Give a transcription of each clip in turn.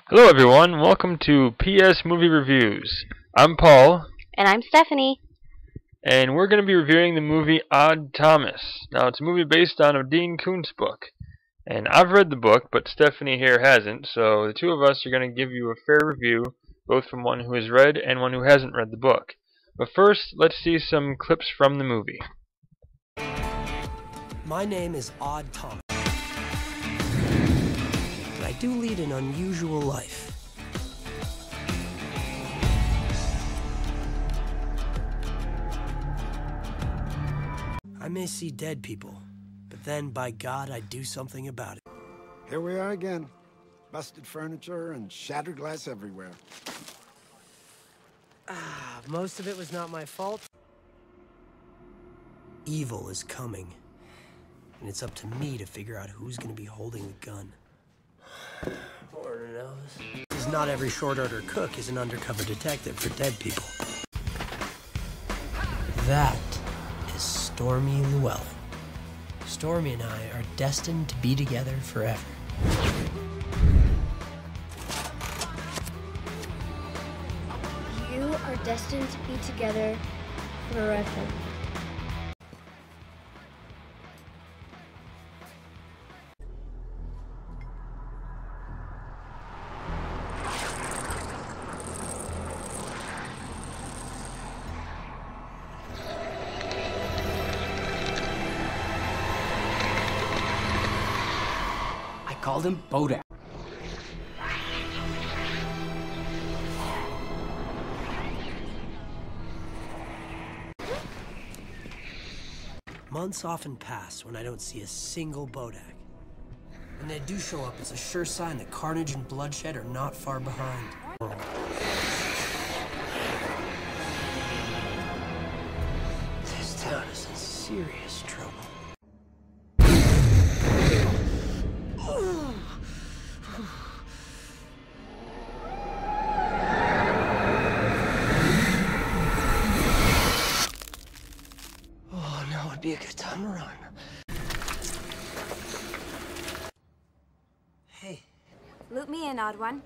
Hello everyone, welcome to PS Movie Reviews. I'm Paul, And I'm Stephanie. and we're going to be reviewing the movie Odd Thomas. Now, it's a movie based on a Dean Koontz book, and I've read the book, but Stephanie here hasn't, so the two of us are going to give you a fair review, both from one who has read and one who hasn't read the book. But first, let's see some clips from the movie. My name is Odd Thomas. I do lead an unusual life. I may see dead people, but then, by God, I do something about it. Here we are again. Busted furniture and shattered glass everywhere. Most of it was not my fault. Evil is coming, and it's up to me to figure out who's going to be holding the gun. Lord knows. Because not every short-order cook is an undercover detective for dead people. That is Stormy Llewellyn. Stormy and I are destined to be together forever. You are destined to be together forever. I called him Bodak. Months often pass when I don't see a single Bodak. When they do show up, it's a sure sign that carnage and bloodshed are not far behind. This town is in serious trouble. Oh, now would be a good time to run. Hey, Loop me in, odd one.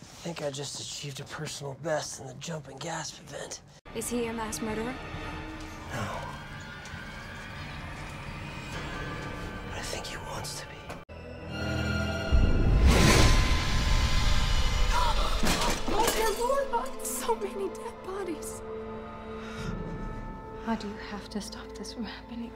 I think I just achieved a personal best in the jump and gasp event. Is he your mass murderer? No. But I think he wants to be. Oh, dear Lord! Oh, so many dead bodies. How do you have to stop this from happening?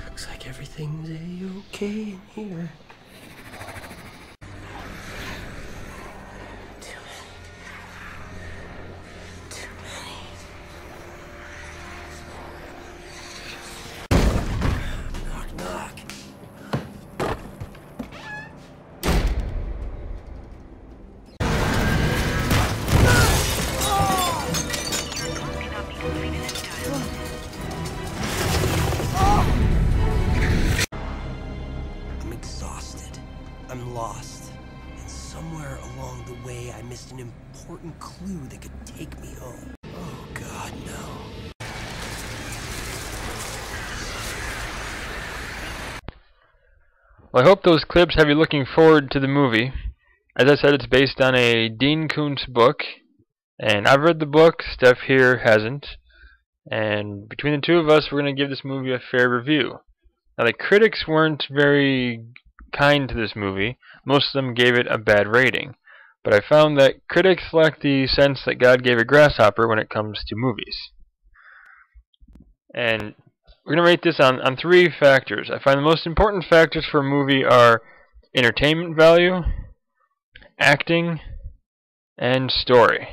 Looks like everything's a-okay in here. Too many. Too many. Knock, knock. I'm exhausted. I'm lost. And somewhere along the way, I missed an important clue that could take me home. Oh, God, no. Well, I hope those clips have you looking forward to the movie. As I said, it's based on a Dean Koontz book, and I've read the book, Steph here hasn't, and between the two of us, we're going to give this movie a fair review. Now, the critics weren't very kind to this movie. Most of them gave it a bad rating. But I found that critics lack the sense that God gave a grasshopper when it comes to movies. And we're going to rate this on three factors. I find the most important factors for a movie are entertainment value, acting, and story.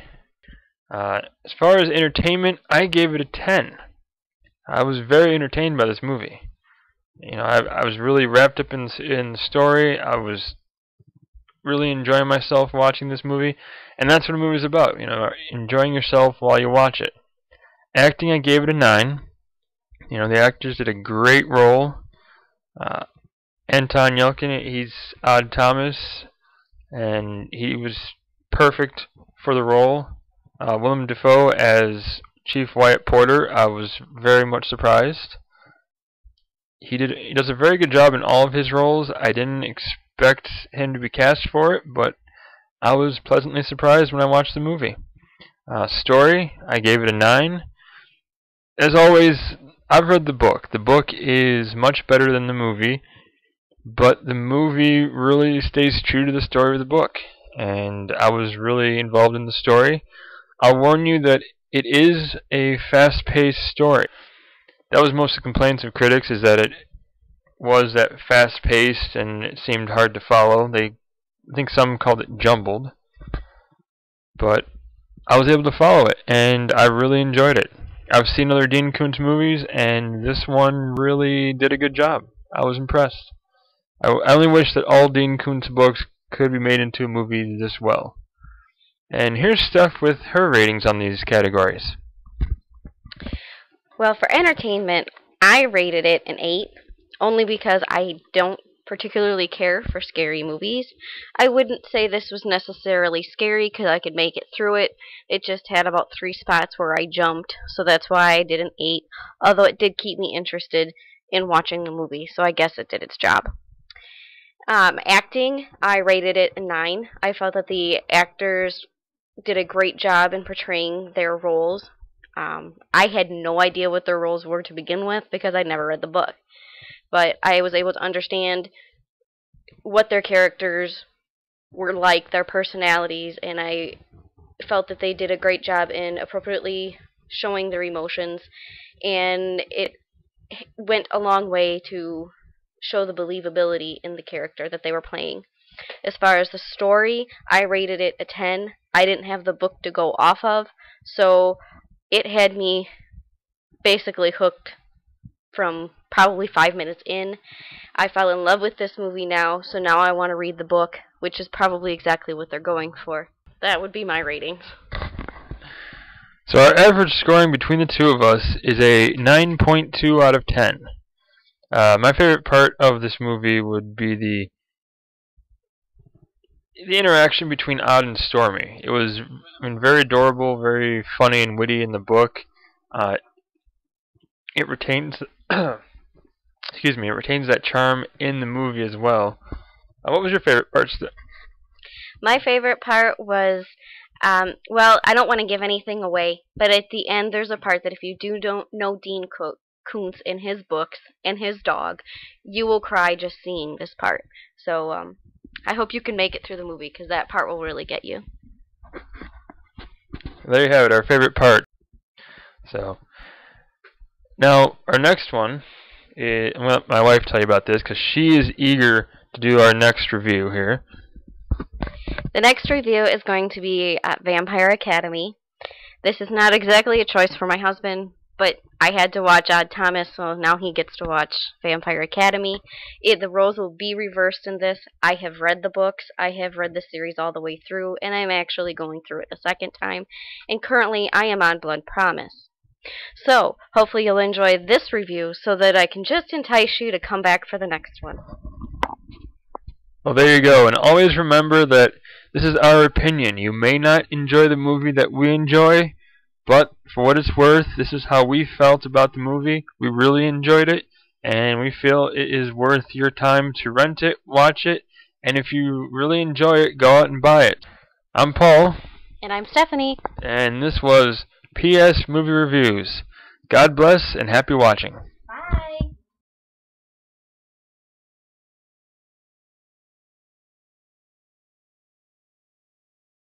As far as entertainment, I gave it a 10. I was very entertained by this movie. You know, I was really wrapped up in the story. I was really enjoying myself watching this movie, and that's what a movie's about. You know, enjoying yourself while you watch it. Acting, I gave it a 9. You know, the actors did a great role. Anton Yelchin, he's Odd Thomas, and he was perfect for the role. Willem Dafoe as Chief Wyatt Porter, I was very much surprised. He does a very good job in all of his roles. I didn't expect him to be cast for it, but I was pleasantly surprised when I watched the movie. Story, I gave it a 9. As always, I've read the book. The book is much better than the movie, but the movie really stays true to the story of the book, and I was really involved in the story. I'll warn you that it is a fast-paced story. That was most of the complaints of critics, is that it was that fast-paced and it seemed hard to follow. I think some called it jumbled, but I was able to follow it, and I really enjoyed it. I've seen other Dean Koontz movies, and this one really did a good job. I was impressed. I only wish that all Dean Koontz books could be made into a movie this well. And here's Steph with her ratings on these categories. Well, for entertainment, I rated it an 8, only because I don't particularly care for scary movies. I wouldn't say this was necessarily scary because I could make it through it. It just had about 3 spots where I jumped, so that's why I did an 8, although it did keep me interested in watching the movie, so I guess it did its job. Acting, I rated it a 9. I felt that the actors did a great job in portraying their roles. I had no idea what their roles were to begin with because I'd never read the book. But I was able to understand what their characters were like, their personalities, and I felt that they did a great job in appropriately showing their emotions, and it went a long way to show the believability in the character that they were playing. As far as the story, I rated it a 10. I didn't have the book to go off of, so it had me basically hooked from probably 5 minutes in. I fell in love with this movie now, so now I want to read the book, which is probably exactly what they're going for. That would be my ratings. So our average scoring between the two of us is a 9.2 out of 10. My favorite part of this movie would be the interaction between Odd and Stormy. It was very adorable, very funny and witty in the book. It retains it retains that charm in the movie as well. What was your favorite part? My favorite part was, well, I don't want to give anything away, but at the end there's a part that if you don't know Dean Koontz in his books and his dog, you will cry just seeing this part. So I hope you can make it through the movie, because that part will really get you. There you have it, our favorite part. So now our next one, I'm going to let my wife tell you about this, because she is eager to do our next review here. The next review is going to be at Vampire Academy. This is not exactly a choice for my husband, but I had to watch Odd Thomas, so now he gets to watch Vampire Academy. The roles will be reversed in this. I have read the books, I have read the series all the way through, and I'm actually going through it a second time. And currently, I am on Blood Promise. So, hopefully you'll enjoy this review so that I can just entice you to come back for the next one. Well, there you go. And always remember that this is our opinion. You may not enjoy the movie that we enjoy, but for what it's worth, this is how we felt about the movie. We really enjoyed it, and we feel it is worth your time to rent it, watch it, and if you really enjoy it, go out and buy it. I'm Paul. And I'm Stephanie. And this was PS Movie Reviews. God bless and happy watching.